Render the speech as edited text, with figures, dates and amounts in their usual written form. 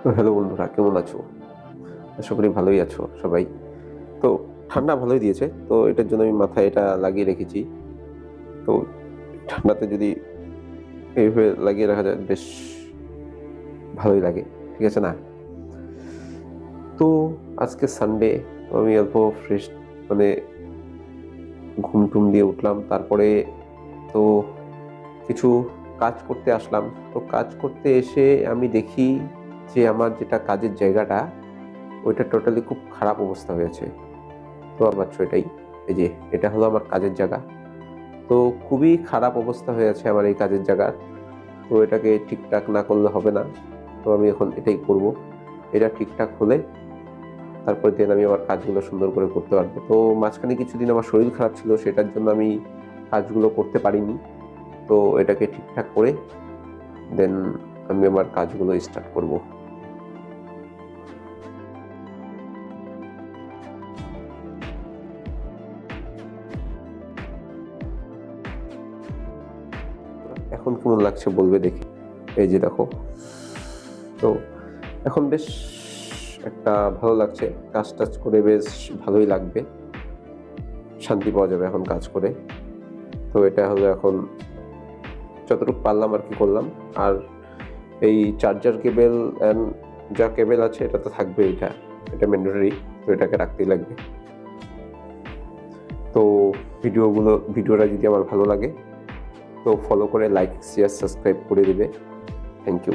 তো হ্যালো বন্ধুরা, কেমন আছো? আশা করি ভালোই আছো সবাই। তো ঠান্ডা ভালোই দিয়েছে। তো এটার জন্য আমি মাথায় এটা লাগিয়ে রেখেছি। তো ঠান্ডাতে যদি এইভাবে লাগিয়ে রাখা যায় বেশ ভালোই লাগে। ঠিক আছে না? তো আজকে সানডে, আমি অল্প ফ্রেশ মানে ঘুম-টুম দিয়ে উঠলাম। তারপরে তো কিছু কাজ করতে আসলাম। তো কাজ করতে এসে আমি দেখি যে আমার যেটা কাজের জায়গাটা, ওইটা টোটালি খুব খারাপ অবস্থা হয়েছে। তো পাচ্ছ এটাই। এই যে এটা হলো আমার কাজের জায়গা। তো খুবই খারাপ অবস্থা হয়ে আছে আমার এই কাজের জায়গার। তো এটাকে ঠিকঠাক না করলে হবে না। তো আমি এখন এটাই করব। এটা ঠিকঠাক হলে তারপরে দেন আমি আমার কাজগুলো সুন্দর করে করতে পারবো। তো মাঝখানে কিছুদিন আমার শরীর খারাপ ছিল, সেটার জন্য আমি কাজগুলো করতে পারিনি। তো এটাকে ঠিকঠাক করে দেন আমি আমার কাজগুলো স্টার্ট করব। এখন কেমন লাগছে বলবে দেখি। এই যে দেখো। তো এখন বেশ একটা ভালো লাগছে। কাজ-টাজ করে বেশ ভালোই লাগবে। শান্তি পাওয়া যাবে এখন কাজ করে। তো এটা হলো এখন যতটুকু পারলাম আরকি করলাম। আর এই চার্জার কেবল অ্যান্ড যা কেবল আছে এটা তো থাকবেই এটা। এটা ম্যান্ডেটরি। তো এটাকে রাখতেই লাগবে। তো ভিডিওটা যদি আমার ভালো লাগে তো ফলো করে লাইক, শেয়ার, সাবস্ক্রাইব করে দিবে। Thank you.